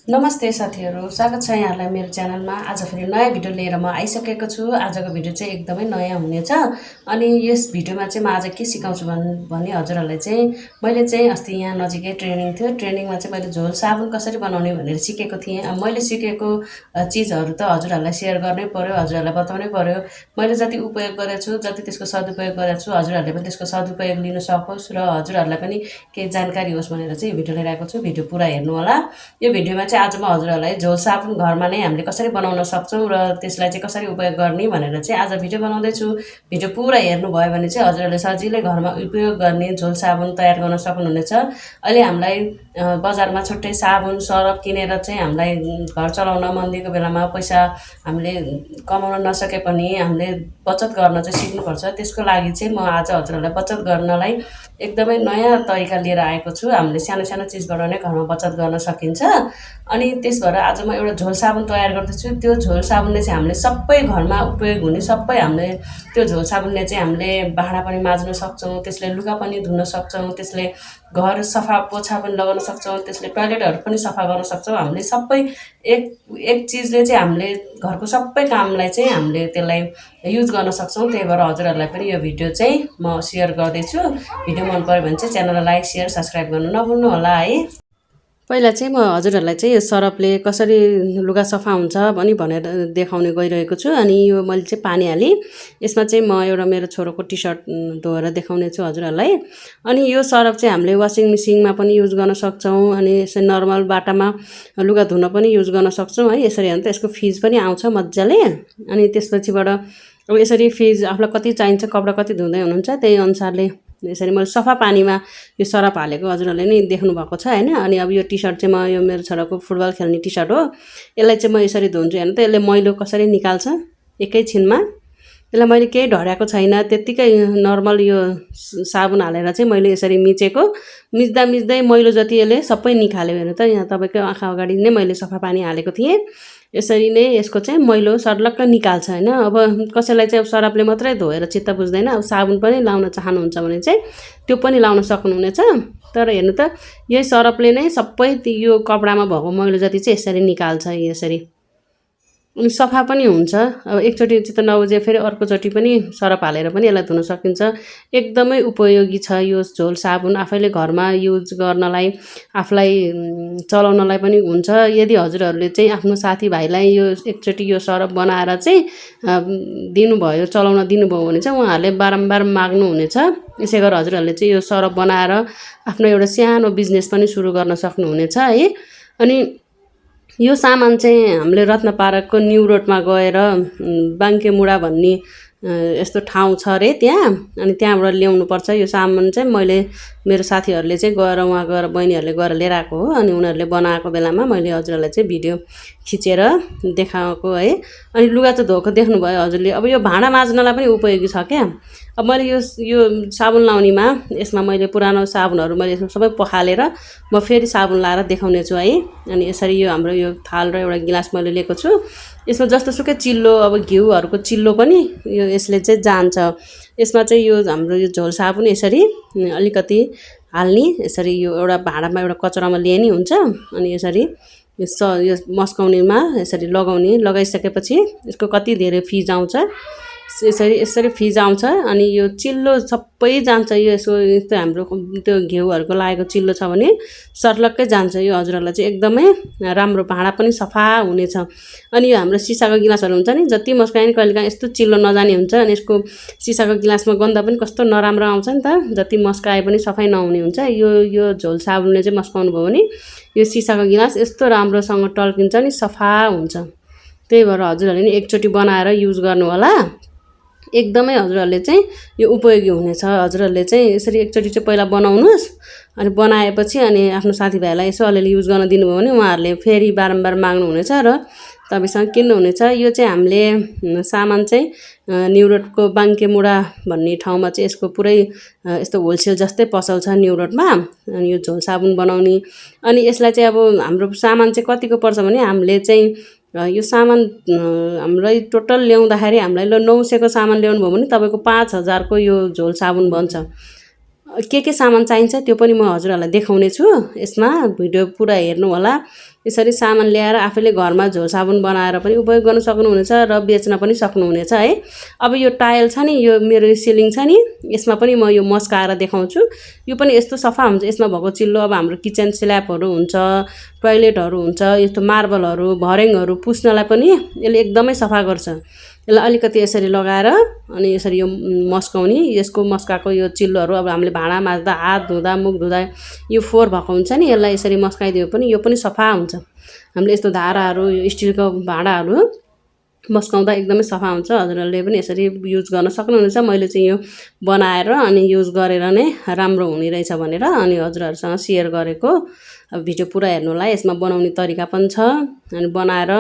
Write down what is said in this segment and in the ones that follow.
नमस्ते साथीहरू, स्वागत छ यहाँलाई मेरो च्यानलमा। आज फेरि नयाँ भिडियो लिएर म आइसकेको छु। आजको भिडियो चाहिँ एकदमै नयाँ हुनेछ। अनि यस भिडियोमा चाहिँ म आज के सिकाउँछु भने हजुरहरूलाई चाहिँ मैले चाहिँ अस्ति यहाँ नजिकै ट्रेनिङ थियो। ट्रेनिङमा चाहिँ मैले झोल साबुन कसरी बनाउने भनेर सिकेको थिएँ। अब मैले सिकेको चिजहरू त हजुरहरूलाई सेयर गर्नै पर्यो, हजुरहरूलाई बताउनै पर्यो। मैले जति उपयोग गरेको छु, जति त्यसको सदुपयोग गरेको छु, हजुरहरूले पनि त्यसको सदुपयोग लिन सकोस् र हजुरहरूलाई पनि केही जानकारी होस् भनेर चाहिँ यो भिडियो लिएर आएको छु। भिडियो पुरा हेर्नु होला। यो भिडियोमा चाहिँ आज म हजुरहरूलाई झोल साबुन घरमा नै हामीले कसरी बनाउन सक्छौँ र त्यसलाई चाहिँ कसरी उपयोग गर्ने भनेर चाहिँ आज भिडियो बनाउँदैछु। भिडियो पुरा हेर्नुभयो भने चाहिँ हजुरहरूले सजिलै घरमा उपयोग गर्ने झोल साबुन तयार गर्न सक्नुहुनेछ। अहिले हामीलाई बजारमा छुट्टै साबुन सरफ किनेर चाहिँ हामीलाई घर चलाउन मन दिएको बेलामा पैसा हामीले कमाउन नसके पनि हामीले बचत गर्न चाहिँ सिक्नुपर्छ। त्यसको लागि चाहिँ म आज हजुरहरूलाई बचत गर्नलाई एकदमै नयाँ तरिका लिएर आएको छु। हामीले सानो सानो चिजबाट नै घरमा बचत गर्न सकिन्छ। अनि त्यस भएर आज म एउटा झोल साबुन तयार गर्दैछु। त्यो झोल साबुनले चाहिँ हामीले सबै घरमा उपयोग हुने सबै हामीले त्यो झोल साबुनले चाहिँ हामीले भाँडा पनि माझ्न सक्छौँ, त्यसले लुगा पनि धुन सक्छौँ, त्यसले घर सफा पोछा पनि लगाउन सक्छौँ, त्यसले टोयलेटहरू पनि सफा गर्न सक्छौँ। हामीले सबै एक एक चिजले चाहिँ हामीले घरको सबै कामलाई चाहिँ हामीले त्यसलाई युज गर्न सक्छौँ। त्यही भएर हजुरहरूलाई पनि यो भिडियो चाहिँ म सेयर गर्दैछु। भिडियो मन पऱ्यो भने चाहिँ च्यानललाई लाइक सेयर सब्सक्राइब गर्नु नभुल्नु होला है। पहिला चाहिँ म हजुरहरूलाई चाहिँ यो सरफले कसरी लुगा सफा हुन्छ पनि भनेर देखाउने गइरहेको छु। अनि यो मैले चाहिँ पानी हालेँ। यसमा चाहिँ म एउटा मेरो छोरोको टी सर्ट धोएर देखाउने छु हजुरहरूलाई। अनि यो सरफ चाहिँ हामीले वासिङ मेसिनमा पनि युज गर्न सक्छौँ, अनि यसरी नर्मल बाटामा लुगा धुन पनि युज गर्न सक्छौँ है। यसरी हेर्नु त यसको फिज पनि आउँछ मजाले। अनि त्यसपछिबाट अब यसरी फिज आफूलाई कति चाहिन्छ, कपडा कति धुँदै हुनुहुन्छ त्यही अनुसारले यसरी मैले सफा पानीमा यो सरफ हालेको हजुरहरूले नै देख्नु भएको छ होइन। अनि अब यो टी सर्ट चाहिँ म यो मेरो छोराको फुटबल खेल्ने टी सर्ट हो। यसलाई चाहिँ म यसरी धुन्छु। हेर्नु त यसले मैलो कसरी निकाल्छ एकैछिनमा। यसलाई मैले केही ढड्याएको छैन, त्यत्तिकै नर्मल यो साबुन हालेर चाहिँ मैले यसरी मिचेको। मिच्दा मैलो जति यसले सबै निकाल्यो। हेर्नु त यहाँ तपाईँको आँखा अगाडि नै मैले सफा पानी हालेको थिएँ। यसरी नै यसको चाहिँ मैलो सर्लक्क निकाल्छ होइन। अब कसैलाई चाहिँ अब सरफले मात्रै धोएर चित्त बुझ्दैन, अब साबुन पनि लाउन चाहनुहुन्छ भने चाहिँ त्यो पनि लाउन सक्नुहुनेछ। तर हेर्नु त यही सरफले नै सबै यो कपडामा भएको मैलो जति चाहिँ यसरी निकाल्छ यसरी। अनि सफा पनि हुन्छ। अब एकचोटि चित्त नबुझे फेरि अर्कोचोटि पनि सरफ हालेर पनि यसलाई धुन सकिन्छ। एकदमै उपयोगी छ यो झोल साबुन। आफैले घरमा युज गर्नलाई, आफूलाई चलाउनलाई पनि हुन्छ। यदि हजुरहरूले चाहिँ आफ्नो साथीभाइलाई यो एकचोटि यो सरफ बनाएर चाहिँ दिनुभयो, चलाउन दिनुभयो भने चाहिँ उहाँहरूले बारम्बार माग्नुहुनेछ। यसै गरी हजुरहरूले चाहिँ यो सरफ बनाएर आफ्नो एउटा सानो बिजनेस पनि सुरु गर्न सक्नुहुनेछ है। अनि यो सामान चाहिँ हामीले रत्न पार्कको न्यू रोडमा गएर बाङ्केमुडा भन्ने यस्तो ठाउँ छ अरे त्यहाँ। अनि त्यहाँबाट ल्याउनुपर्छ यो सामान चाहिँ। मैले मेरो साथीहरूले चाहिँ गएर उहाँ गएर बहिनीहरूले गएर लिएर आएको हो। अनि उनीहरूले बनाएको बेलामा मैले हजुरहरूलाई चाहिँ भिडियो खिचेर देखाएको है। अनि लुगा चाहिँ धोएको देख्नुभयो हजुरले। अब यो भाँडा माझ्नलाई पनि उपयोगी छ क्या। अब मैले यो साबुन लाउनेमा यसमा मैले पुरानो साबुनहरू मैले यसमा सबै पखालेर म फेरि साबुन लाएर देखाउने छु है। अनि यसरी यो हाम्रो यो थाल र एउटा गिलास मैले लिएको छु। यसमा जस्तोसुकै चिल्लो अब घिउहरूको चिल्लो पनि यो यसले चाहिँ जान्छ। यसमा चाहिँ यो हाम्रो यो झोल साबुन यसरी अलिकति हाल्ने, यसरी यो एउटा भाँडामा एउटा कचरामा ल्याउने हुन्छ। अनि यसरी यो मस्काउनेमा यसरी लगाउने, लगाइसकेपछि यसको कति धेरै फिज आउँछ। यसरी फिज आउँछ। अनि यो चिल्लो सबै जान्छ। यो यस्तो हाम्रो त्यो घिउहरूको लागेको चिल्लो छ भने सर्लक्कै जान्छ। यो हजुरहरूलाई चाहिँ एकदमै राम्रो, भाँडा पनि सफा हुनेछ। अनि यो हाम्रो सिसाको गिलासहरू हुन्छ नि, जति मस्कायो नि कहिलेकाहीँ यस्तो चिल्लो नजाने हुन्छ। अनि यसको सिसाको गिलासमा गन्ध पनि कस्तो नराम्रो आउँछ नि त, जति मस्काए पनि सफाइ नहुने हुन्छ। यो झोल साबुनले चाहिँ मस्काउनु भयो भने यो सिसाको गिलास यस्तो राम्रोसँग टल्किन्छ नि, सफा हुन्छ। त्यही भएर हजुरहरूले नि एकचोटि बनाएर युज गर्नु होला। एकदमै हजुरहरूले चाहिँ यो उपयोगी हुनेछ। हजुरहरूले चाहिँ यसरी एकचोटि चाहिँ पहिला बनाउनुहोस्। अनि बनाएपछि अनि आफ्नो साथीभाइलाई यसो अलिअलि युज गर्न दिनुभयो भने उहाँहरूले फेरि बारम्बार माग्नुहुनेछ र तपाईँसँग किन्नुहुनेछ। यो चाहिँ हामीले सामान चाहिँ न्यू रोडको बाङ्केमुडा भन्ने ठाउँमा चाहिँ यसको पुरै यस्तो होलसेल जस्तै पसल छ न्यू रोडमा। अनि यो झोल साबुन बनाउने। अनि यसलाई चाहिँ अब हाम्रो सामान चाहिँ कतिको पर्छ भने हामीले चाहिँ यो सामान हामीलाई टोटल ल्याउँदाखेरि हामीलाई 900को सामान ल्याउनु भयो भने तपाईँको 5000को यो झोल साबुन बन्छ। के सामान चाहिन्छ त्यो पनि म हजुरहरूलाई देखाउने छु। यसमा भिडियो पुरा हेर्नु होला। यसरी सामान ल्याएर आफैले घरमा झोल साबुन बनाएर पनि उपयोग गर्न सक्नुहुनेछ र बेच्न पनि सक्नुहुनेछ है। अब यो टायल छ नि, यो मेरो सिलिङ छ नि, यसमा पनि म यो मस्काएर देखाउँछु। यो पनि यस्तो सफा हुन्छ, यसमा भएको चिल्लो अब हाम्रो किचन स्ल्याबहरू हुन्छ, टोयलेटहरू हुन्छ, यस्तो मार्बलहरू भर्याङहरू पुस्नलाई पनि यसले एकदमै सफा गर्छ। यसलाई अलिकति यसरी लगाएर अनि यसरी यो मस्काउने, यसको मस्काको यो चिल्लोहरू अब हामीले भाँडा माझ्दा, हात धुँदा, मुख धुँदा यो फोहोर भएको हुन्छ नि, यसलाई यसरी मस्काइदियो पनि यो पनि सफा हुन्छ। हामीले यस्तो धाराहरू, यो स्टिलको भाँडाहरू मस्काउँदा एकदमै सफा हुन्छ। हजुरहरूले पनि यसरी युज गर्न सक्नुहुनेछ। मैले चाहिँ यो बनाएर अनि युज गरेर नै राम्रो हुने रहेछ भनेर अनि हजुरहरूसँग सेयर गरेको। अब भिडियो पुरा हेर्नुलाई, यसमा बनाउने तरिका पनि छ। अनि बनाएर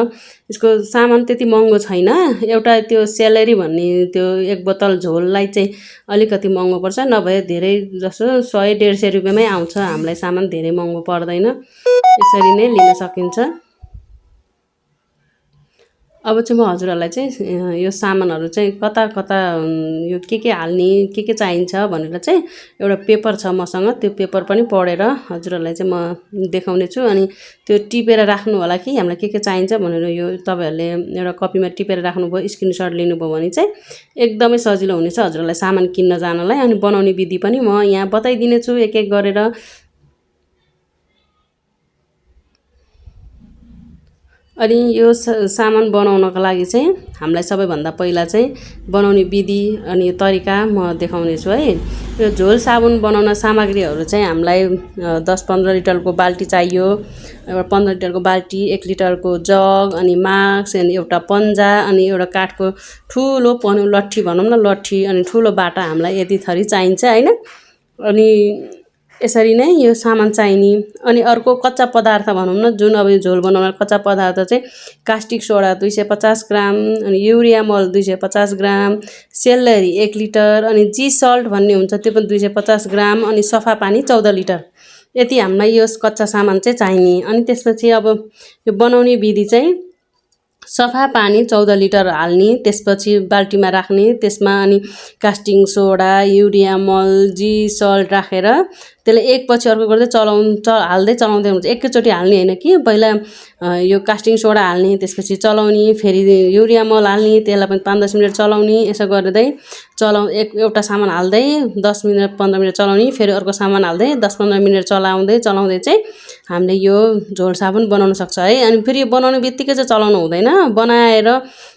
यसको सामान त्यति महँगो छैन। एउटा त्यो सेलेरी भन्ने त्यो 1 बोतल झोललाई चाहिँ अलिकति महँगो पर्छ, नभए धेरै जसो 100-150 रुपियाँमै आउँछ। हामीलाई सामान धेरै महँगो पर्दैन, यसरी नै लिन सकिन्छ। अब चाहिँ म हजुरहरूलाई चाहिँ यो सामानहरू चाहिँ कता कता यो के हाल्ने, के चाहिन्छ भनेर चाहिँ एउटा पेपर छ मसँग, त्यो पेपर पनि पढेर हजुरहरूलाई चाहिँ म देखाउने छु। अनि त्यो टिपेर राख्नु होला कि हामीलाई के चाहिन्छ भनेर यो तपाईँहरूले एउटा कपीमा टिपेर राख्नुभयो, स्क्रिनसट लिनुभयो भने चाहिँ एकदमै सजिलो हुनेछ हजुरहरूलाई सामान किन्न जानलाई। अनि बनाउने विधि पनि म यहाँ बताइदिने छु एक एक गरेर। अनि यो सामान बनाउनको लागि चाहिँ हामीलाई सबैभन्दा पहिला चाहिँ बनाउने विधि अनि तरिका म देखाउने छु है। यो झोल साबुन बनाउन सामग्रीहरू चाहिँ हामीलाई 10-15 लिटरको बाल्टी चाहियो, एउटा 15 लिटरको बाल्टी, 1 लिटरको जग, अनि मास्क, अनि एउटा पन्जा, अनि एउटा काठको ठुलो लट्ठी भनौँ न, लट्ठी, अनि ठुलो बाटा हामीलाई यति थरी चाहिन्छ हैन। अनि यसरी नै यो सामान चाहिने। अनि अर्को कच्चा पदार्थ भनौँ न, जुन अब यो झोल बनाउन कच्चा पदार्थ चाहिँ कास्टिक सोडा 250 ग्राम, अनि युरिया मल 250 ग्राम, सेलरी 1 लिटर, अनि जी सल्ट भन्ने हुन्छ त्यो पनि 250 ग्राम, अनि सफा पानी 14 लिटर। यति हामीलाई यो कच्चा सामान चाहिँ चाहिने। अनि त्यसपछि अब यो बनाउने विधि चाहिँ सफा पानी 14 लिटर हाल्ने, त्यसपछि बाल्टीमा राख्ने, त्यसमा अनि कास्टिङ सोडा, युरिया मल, जी सल्ट राखेर त्यसलाई एकपछि अर्को गर्दै हाल्दै चलाउँदै हुन्छ। एकैचोटि हाल्ने होइन कि, पहिला यो कास्टिङ सोडा हाल्ने, त्यसपछि चलाउने, फेरि युरिया मल हाल्ने, त्यसलाई पनि 5-10 मिनट चलाउने, यसो गर्दै एउटा सामान हाल्दै 10 मिनट 15 मिनट चलाउने, फेरि अर्को सामान हाल्दै 10-15 मिनट चलाउँदै चाहिँ हामीले यो झोल साबुन बनाउन सक्छ है। अनि फेरि यो बनाउने बित्तिकै चाहिँ चलाउनु हुँदैन, बनाएर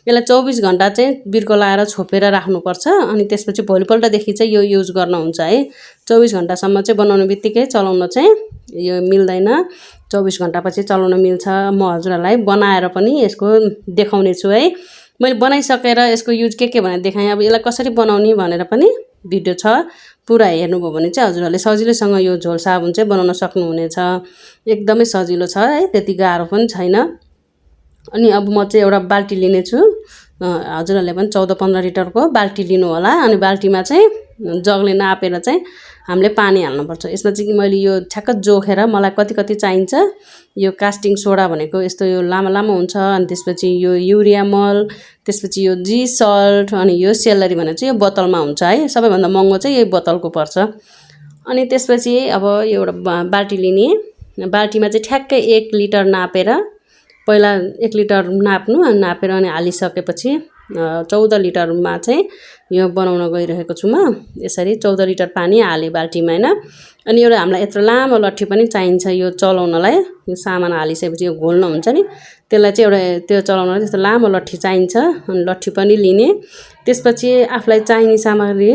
यसलाई 24 घन्टा चाहिँ बिर्को लाएर छोपेर राख्नुपर्छ। अनि त्यसपछि भोलिपल्टदेखि चाहिँ यो युज गर्न हुन्छ है। 24 घन्टासम्म चाहिँ बनाउने बित्तिकै चलाउन चाहिँ यो मिल्दैन, 24 घन्टापछि चलाउन मिल्छ। म हजुरहरूलाई बनाएर पनि यसको देखाउने छु है। मैले बनाइसकेर यसको युज के भनेर देखाएँ। अब यसलाई कसरी बनाउने भनेर पनि भिडियो छ, पुरा हेर्नुभयो भने चाहिँ हजुरहरूले सजिलैसँग यो झोल साबुन चाहिँ बनाउन सक्नुहुनेछ। एकदमै सजिलो छ है, त्यति गाह्रो पनि छैन। अनि अब म चाहिँ एउटा बाल्टी लिनेछु, हजुरहरूले पनि 14-15 लिटरको बाल्टी लिनु होला। अनि बाल्टीमा चाहिँ जगले नापेर चाहिँ हामीले पानी हाल्नुपर्छ। यसमा चाहिँ मैले यो ठ्याक्क जोखेर मलाई कति चाहिन्छ, यो कास्टिङ सोडा भनेको यस्तो यो लामो लामो हुन्छ, अनि त्यसपछि यो युरिया मल, त्यसपछि यो जी सल्ट, अनि यो सेलरी भनेर चाहिँ यो बोतलमा हुन्छ है। सबैभन्दा महँगो चाहिँ यही बोतलको पर्छ। अनि त्यसपछि अब एउटा बाल्टी लिने, बाल्टीमा चाहिँ ठ्याक्कै 1 लिटर नापेर, पहिला 1 लिटर नाप्नु, अनि नापेर अनि हालिसकेपछि 14 लिटरमा चाहिँ यो बनाउन गइरहेको छु म। यसरी 14 लिटर पानी हालेँ बाल्टीमा हैन। अनि एउटा हामीलाई यत्रो लामो लट्ठी पनि चाहिन्छ यो चलाउनलाई। यो सामान हालिसकेपछि यो घोल्न हुन्छ नि, त्यसलाई चाहिँ एउटा त्यो चलाउनलाई त्यस्तो लामो लट्ठी चाहिन्छ। अनि लट्ठी पनि लिने, त्यसपछि आफूलाई चाहिने सामग्री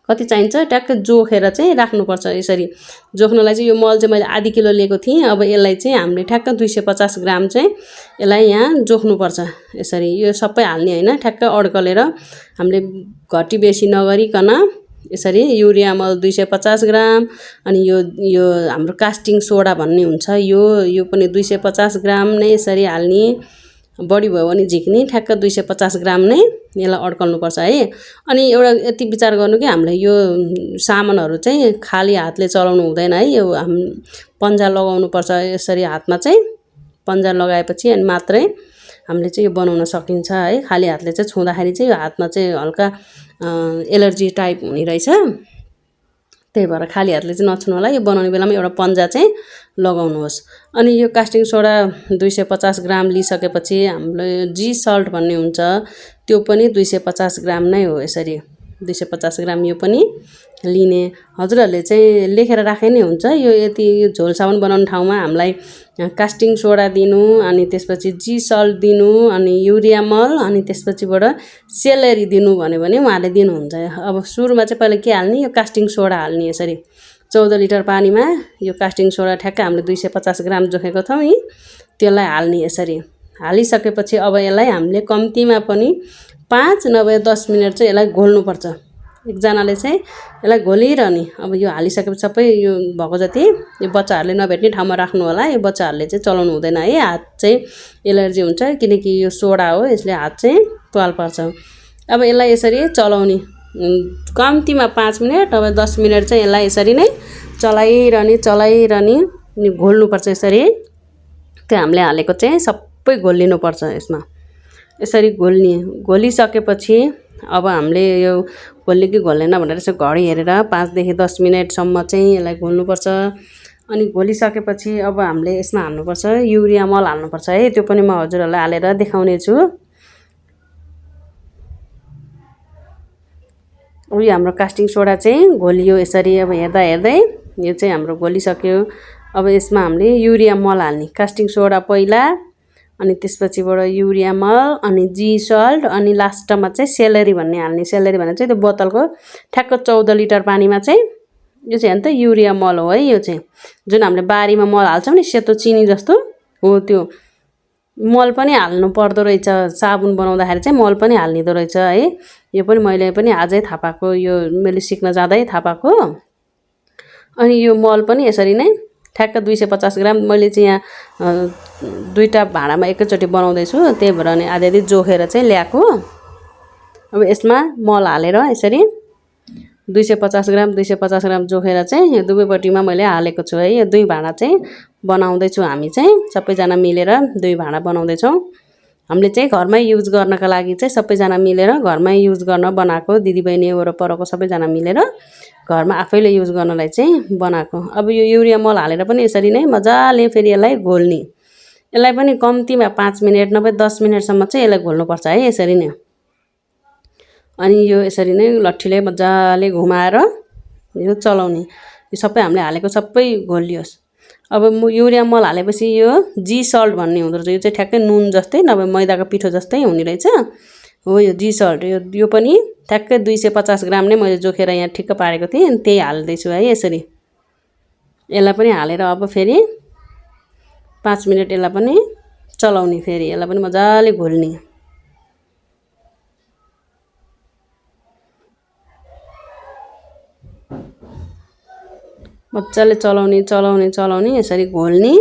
कति चाहिन्छ ट्याक्क जोखेर चाहिँ राख्नुपर्छ। यसरी जोख्नलाई चाहिँ यो मल चाहिँ मैले आधी किलो लिएको थिएँ। अब यसलाई चाहिँ हामीले ठ्याक्क 250 ग्राम चाहिँ यसलाई यहाँ जोख्नुपर्छ। यसरी यो सबै हाल्ने होइन, ठ्याक्क अड्कलेर हामीले घटी बेसी नगरिकन यसरी युरिया मल 250 ग्राम, अनि यो हाम्रो कास्टिङ सोडा भन्ने हुन्छ यो पनि 250 ग्राम नै यसरी हाल्ने। बढी भयो भने झिक्ने, ठ्याक्क 250 ग्राम नै यसलाई अड्कल्नुपर्छ है। अनि एउटा यति विचार गर्नु कि हामीले यो सामानहरू चाहिँ खाली हातले चलाउनु हुँदैन है। यो पन्जा लगाउनुपर्छ, यसरी हातमा चाहिँ पन्जा लगाएपछि अनि मात्रै हामीले चाहिँ यो बनाउन सकिन्छ है। खाली हातले चाहिँ छुँदाखेरि चाहिँ यो हातमा चाहिँ हल्का एलर्जी टाइप हुने रहेछ, त्यही भएर खाली हातले चाहिँ नछुनु होला। यो बनाउने बेलामा एउटा पन्जा चाहिँ लगाउनुहोस्। अनि यो कास्टिङ सोडा 250 ग्राम लिइसकेपछि हाम्रो जी सल्ट भन्ने हुन्छ, त्यो पनि 250 ग्राम नै हो। यसरी 250 ग्राम यो पनि लिने। हजुरहरूले चाहिँ लेखेर राखे नै हुन्छ। यो यति झोल साबुन बनाउने ठाउँमा हामीलाई कास्टिङ सोडा दिनु, अनि त्यसपछि जी सल्ट दिनु, अनि युरिया मल, अनि त्यसपछिबाट सेलेरी दिनु भन्यो भने उहाँले दिनुहुन्छ। अब सुरुमा चाहिँ पहिला के हाल्ने, यो कास्टिङ सोडा हाल्ने। यसरी 14 लिटर पानीमा यो कास्टिङ सोडा ठ्याक्कै हामीले 250 ग्राम जोखेको थियौँ नि, त्यसलाई हाल्ने। यसरी हालिसकेपछि अब यसलाई हामीले कम्तीमा पनि 5 नभए 10 मिनट चाहिँ यसलाई घोल्नुपर्छ। एकजनाले चाहिँ यसलाई घोलिरहने। अब यो हालिसकेपछि सबै यो भएको जति यो बच्चाहरूले नभेट्ने ठाउँमा राख्नु होला। यो बच्चाहरूले चाहिँ चलाउनु हुँदैन है, हात चाहिँ एलर्जी हुन्छ, किनकि यो सोडा हो, यसले हात चाहिँ पाल पर्छ। अब यसलाई यसरी चलाउने, कम्तीमा 5 मिनट अब 10 मिनट चाहिँ यसलाई यसरी नै चलाइरहने घोल्नुपर्छ। यसरी त्यो हामीले हालेको चाहिँ सबै घोलिनुपर्छ। यसमा यसरी घोलिसकेपछि अब हामीले यो घोल्ने कि घोल्दैन भनेर यसो घडी हेरेर 5 देखि 10 मिनटसम्म चाहिँ यसलाई घोल्नुपर्छ। अनि घोलिसकेपछि अब हामीले यसमा हाल्नुपर्छ युरिया मल हाल्नुपर्छ है। त्यो पनि म हजुरहरूलाई हालेर देखाउने छु। अब यो हाम्रो कास्टिङ सोडा चाहिँ घोलियो यसरी। अब हेर्दै यो चाहिँ हाम्रो घोलिसक्यो। अब यसमा हामीले युरिया मल हाल्ने। कास्टिङ सोडा पहिला, अनि त्यसपछिबाट युरिया मल, अनि जी सल्ट, अनि लास्टमा चाहिँ सेलेरी भन्ने हाल्ने। सेलेरी भने चाहिँ त्यो बोतलको ठ्याक्क 14 लिटर पानीमा चाहिँ यो चाहिँ हेर्नु त युरिया मल हो है। यो चाहिँ जुन हामीले बारीमा मल हाल्छौँ नि, सेतो चिनी जस्तो हो, त्यो मल पनि हाल्नु पर्दो रहेछ। साबुन बनाउँदाखेरि चाहिँ मल पनि हाल्निदो रहेछ है। यो पनि मैले पनि आजै थाहा पाएको, यो मैले सिक्न जाँदै थाहा पाएको। अनि यो मल पनि यसरी नै ठ्याक्क 250 ग्राम मैले चाहिँ यहाँ 2टा भाँडामा एकैचोटि बनाउँदैछु, त्यही भएर अनि आधी जोखेर चाहिँ ल्याएको। अब यसमा मल हालेर यसरी 250 ग्राम जोखेर चाहिँ यो दुवैपट्टिमा मैले हालेको छु है। यो 2 भाँडा चाहिँ बनाउँदैछु। हामी चाहिँ सबैजना मिलेर 2 भाँडा बनाउँदैछौँ। हामीले चाहिँ घरमै युज गर्नका लागि चाहिँ सबैजना मिलेर घरमै युज गर्न बनाएको, दिदीबहिनी वरपरको सबैजना मिलेर घरमा आफैले युज गर्नलाई चाहिँ बनाएको। अब यो युरिया मल हालेर पनि यसरी नै मजाले फेरि यसलाई घोल्ने। यसलाई पनि कम्तीमा 5 मिनट नभए 10 मिनटसम्म चाहिँ यसलाई घोल्नुपर्छ है, यसरी नै। अनि यो यसरी नै लट्ठीले मजाले घुमाएर यो चलाउने। यो सबै हामीले हालेको सबै घोलियोस्। अब युरिया मल हालेपछि यो जी सल्ट भन्ने हुँदो रहेछ। यो चाहिँ ठ्याक्कै नुन जस्तै नभए मैदाको पिठो जस्तै हुने रहेछ हो यो जी सल्ट। यो पनि ठ्याक्कै 250 ग्राम नै मैले जोखेर यहाँ ठिक्क पारेको थिएँ, अनि त्यही हाल्दैछु है। यसरी यसलाई पनि हालेर अब फेरि 5 मिनट यसलाई पनि चलाउने। फेरि यसलाई पनि मजाले घोल्ने। मजाले चलाउने यसरी घोल्ने।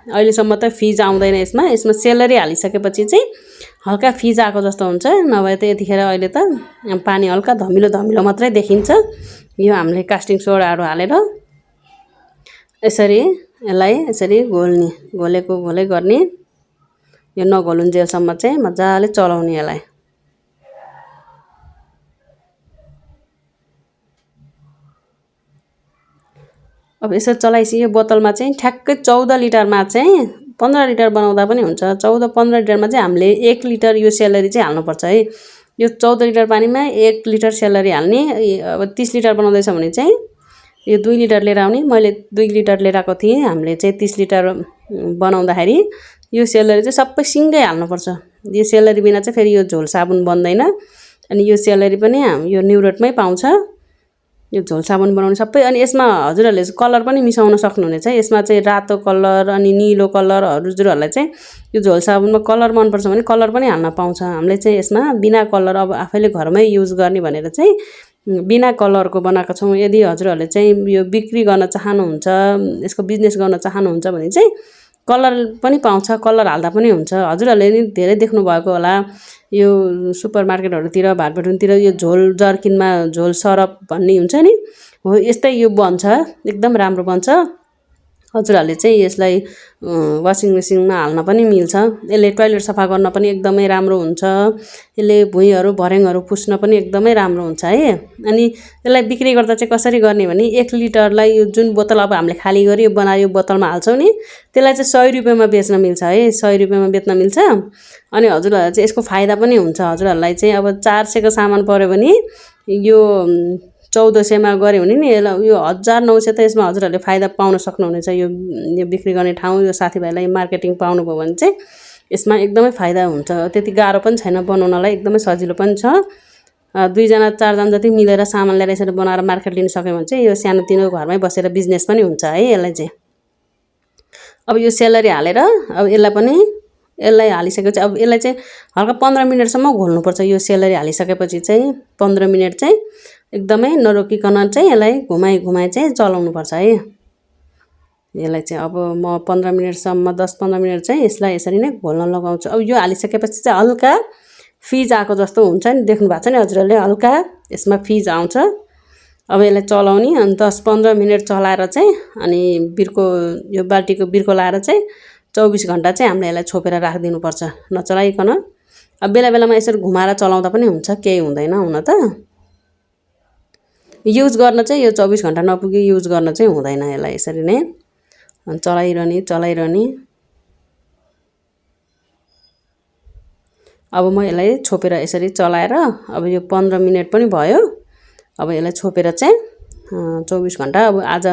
अहिलेसम्म त फिज आउँदैन यसमा। सेलरी हालिसकेपछि चाहिँ हल्का फिज आएको जस्तो हुन्छ, नभए त यतिखेर अहिले त पानी हल्का धमिलो मात्रै देखिन्छ। यो हामीले कास्टिङ सोडाहरू हालेर यसरी यसलाई यसरी घोले गर्ने। यो नघोलुन्जेलसम्म चाहिँ मजाले चलाउने यसलाई। अब यसरी चलाइसक्यो। यो बोतलमा चाहिँ ठ्याक्कै 14 लिटरमा चाहिँ 15 लिटर बनाउँदा पनि हुन्छ। 14-15 लिटरमा चाहिँ हामीले 1 लिटर यो सेलरी चाहिँ हाल्नुपर्छ है। यो 14 लिटर पानीमा 1 लिटर सेलरी हाल्ने। अब 30 लिटर बनाउँदैछ भने चाहिँ यो 2 लिटर लिएर आउने। मैले 2 लिटर लिएर आएको थिएँ। हामीले चाहिँ 30 लिटर बनाउँदाखेरि यो सेलरी चाहिँ सबै सिँगै हाल्नुपर्छ। यो सेलरी बिना चाहिँ फेरि यो झोल साबुन बन्दैन। अनि यो सेलरी पनि यो न्युरोटमै पाउँछ, यो झोल साबुन बनाउने सबै। अनि यसमा हजुरहरूले कलर पनि मिसाउन सक्नुहुनेछ। यसमा चाहिँ रातो कलर अनि निलो कलर हजुरहरूलाई चाहिँ यो झोल साबुनमा कलर मनपर्छ भने कलर पनि हाल्न पाउँछ। हामीले चाहिँ यसमा बिना कलर अब आफैले घरमै युज गर्ने भनेर चाहिँ बिना कलरको बनाएको छौँ। यदि हजुरहरूले चाहिँ यो बिक्री गर्न चाहनुहुन्छ, यसको बिजनेस गर्न चाहनुहुन्छ भने चाहिँ कलर पनि पाउँछ, कलर हाल्दा पनि हुन्छ। हजुरहरूले नि धेरै देख्नु भएको होला यो सुपर मार्केटहरूतिर, भाटबटुनतिर यो झोल जर्किनमा झोल सरप भन्ने हुन्छ नि, हो यस्तै यो बन्छ, एकदम राम्रो बन्छ। हजुरहरूले चाहिँ यसलाई वासिङ मेसिनमा हाल्न पनि मिल्छ। यसले टोयलेट सफा गर्न पनि एकदमै राम्रो हुन्छ। यसले भुइँहरू भर्याङहरू पुस्न पनि एकदमै राम्रो हुन्छ है। अनि यसलाई बिक्री गर्दा चाहिँ कसरी गर्ने भने 1 लिटरलाई यो जुन बोतल अब हामीले खाली गरी बनायो बोतलमा हाल्छौँ नि, त्यसलाई चाहिँ 100 रुपियाँमा बेच्न मिल्छ है। 100 रुपियाँमा बेच्न मिल्छ। अनि हजुरहरूलाई चाहिँ यसको फाइदा पनि हुन्छ। हजुरहरूलाई चाहिँ अब 400 को सामान पऱ्यो भने यो 1400 मा गऱ्यो भने नि यसलाई यो 1900 त यसमा हजुरहरूले फाइदा पाउन सक्नुहुनेछ। यो बिक्री गर्ने ठाउँ यो साथीभाइलाई मार्केटिङ पाउनुभयो भने चाहिँ यसमा एकदमै फाइदा हुन्छ। त्यति गाह्रो पनि छैन बनाउनलाई, एकदमै सजिलो पनि छ। 2 जना 4 जना जति मिलेर सामान ल्याएर यसरी बनाएर मार्केट लिन सक्यो भने चाहिँ यो सानोतिनो घरमै बसेर बिजनेस पनि हुन्छ है यसलाई चाहिँ। अब यो सेलरी हालेर अब यसलाई हालिसकेपछि अब यसलाई चाहिँ हल्का 15 मिनेटसम्म घोल्नुपर्छ। यो सेलरी हालिसकेपछि चाहिँ 15 मिनेट चाहिँ एकदमै नरोकिकन चाहिँ यसलाई घुमाइ चाहिँ चलाउनुपर्छ है। यसलाई चाहिँ अब म 15 मिनेटसम्म 10-15 मिनेट चाहिँ यसलाई यसरी नै घोल्न लगाउँछु। अब यो हालिसकेपछि चाहिँ हल्का फिज आएको जस्तो हुन्छ नि, देख्नु भएको छ नि हजुरहरूले, हल्का यसमा फिज आउँछ। अब यसलाई चलाउने अनि 10-15 मिनेट चलाएर चाहिँ अनि यो बाल्टीको बिर्को लाएर चाहिँ 24 घण्टा चाहिँ हामीले यसलाई छोपेर राखिदिनुपर्छ नचलाइकन। अब बेला बेलामा यसरी घुमाएर चलाउँदा पनि हुन्छ, केही हुँदैन हुन त। युज गर्न चाहिँ यो 24 घण्टा नपुगी युज गर्न चाहिँ हुँदैन। यसलाई यसरी नै चलाइरहने। अब म यसलाई छोपेर यसरी चलाएर अब यो 15 मिनेट पनि भयो। अब यसलाई छोपेर चाहिँ 24 घण्टा अब आज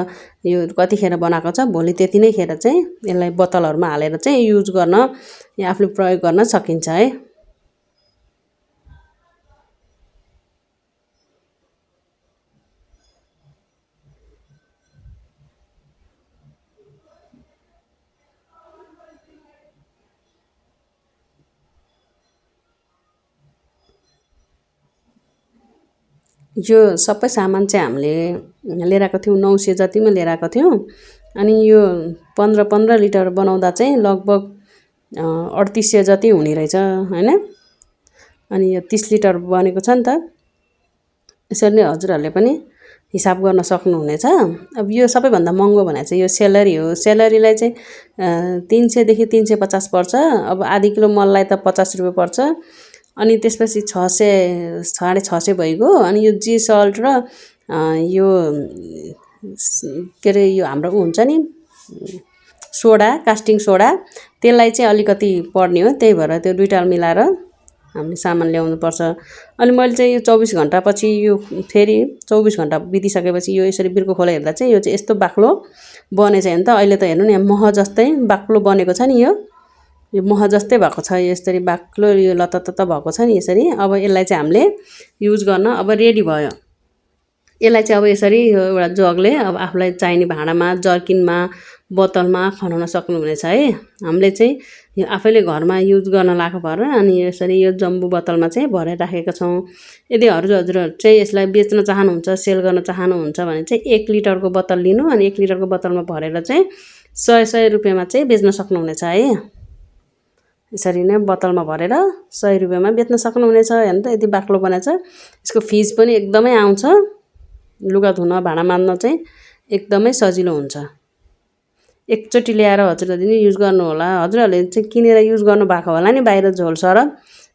यो कतिखेर बनाएको छ भोलि त्यति नै खेर चाहिँ यसलाई बोतलहरुमा हालेर चाहिँ युज गर्न या आफूले प्रयोग गर्न सकिन्छ है। यो सबै सामान चाहिँ हामीले लिएर आएको थियौं, 900 जतिमा लिएर आएको थियौं। अनि यो 15 लिटर बनाउँदा चाहिँ लगभग 3800 जति हुने रहेछ हैन। अनि यो 30 लिटर बनेको छ नि त। यसरी नै हजुरहरूले पनि हिसाब गर्न सक्नुहुनेछ। अब यो सबैभन्दा महँगो भने चाहिँ यो सेलरी हो। सेलरीलाई चाहिँ 300 देखि 350 पर्छ। अब आधी किलो मललाई त 50 रुपैयाँ पर्छ। अनि त्यसपछि 600 650 भइगयो। अनि यो जी सल्ट र यो के रे यो हाम्रो हुन्छ नि सोडा, कास्टिङ सोडा, त्यसलाई चाहिँ अलिकति पर्ने हो। त्यही भएर त्यो दुईटा मिलाएर हामीले सामान ल्याउनु पर्छ। अनि मैले चाहिँ यो 24 घण्टा पछि यो फेरि 24 घण्टा बितिसकेपछि यो यसरी बिर्को खोलेर हेर्दा चाहिँ यो चाहिँ यस्तो बाक्लो बनेछ हैन त। अहिले त हेर्नु नि मह जस्तै बाक्लो बनेको छ नि। यो मह जस्तै भएको छ। यसरी बाक्लो यो लततत भएको छ नि यसरी। अब यसलाई चाहिँ हामीले युज गर्न अब रेडी भयो। यसलाई चाहिँ अब यसरी एउटा जगले अब आफूलाई चाहिने भाँडामा, जर्किनमा, बोतलमा खनाउन सक्नुहुनेछ है। हामीले चाहिँ यो आफैले घरमा युज गर्न लागेको भएर अनि यसरी यो जम्बु बोतलमा चाहिँ भरेर राखेका छौं। यदि हजुरहरू चाहिँ यसलाई बेच्न चाहनुहुन्छ, सेल गर्न चाहनुहुन्छ भने चाहिँ 1 लिटरको बोतल लिनु अनि 1 लिटरको बोतलमा भरेर चाहिँ 100 रुपैयाँमा चाहिँ बेच्न सक्नुहुनेछ है। यसरी नै बोतलमा भरेर 100 रुपैयाँमा बेच्न सक्नुहुनेछ। हेर्नु त यति बाक्लो बनाएछ। यसको फिज पनि एकदमै आउँछ। लुगा धुन, भाँडा माज्न चाहिँ एकदमै सजिलो हुन्छ। एकचोटि ल्याएर हजुरहरूले नि युज गर्नु होला। हजुरहरूले चाहिँ किनेर युज गर्नु भएको होला नि बाहिर झोल सरप।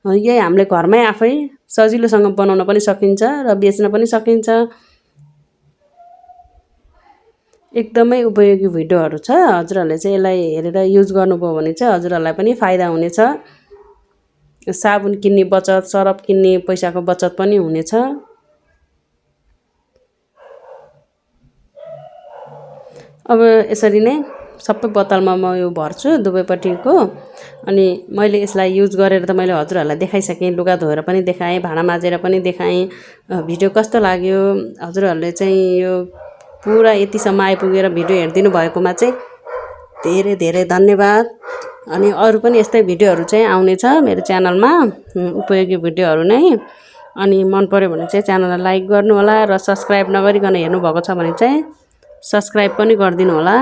यही हामीले घरमै आफै सजिलोसँग बनाउन पनि सकिन्छ र बेच्न पनि सकिन्छ। एकदमै उपयोगी भिडियोहरु छ। हजुरहरूले चाहिँ यसलाई हेरेर युज गर्नुभयो भने चाहिँ हजुरहरूलाई पनि फाइदा हुनेछ। साबुन किन्ने बचत, सरफ किन्ने पैसाको बचत पनि हुनेछ। अब यसरी नै सबै बोतलमा म यो भर्छु दुवैपट्टिको। अनि मैले यसलाई युज गरेर त मैले हजुरहरूलाई देखाइसकेँ। लुगा धोएर पनि देखाएँ, भाँडा माझेर पनि देखाएँ। भिडियो कस्तो लाग्यो? हजुरहरूले चाहिँ यो पुरा यतिसम्म आइपुगेर भिडियो हेर्दिनु भएकोमा चाहिँ धेरै धेरै धन्यवाद। अनि अरु पनि यस्तै भिडियोहरु चाहिँ आउनेछ मेरो च्यानलमा, उपयोगी भिडियोहरु नै। अनि मन पर्यो भने चाहिँ च्यानललाई लाइक गर्नु होला र सब्स्क्राइब नगरिकन हेर्नु भएको छ भने चाहिँ सब्स्क्राइब पनि गरिदिनु होला।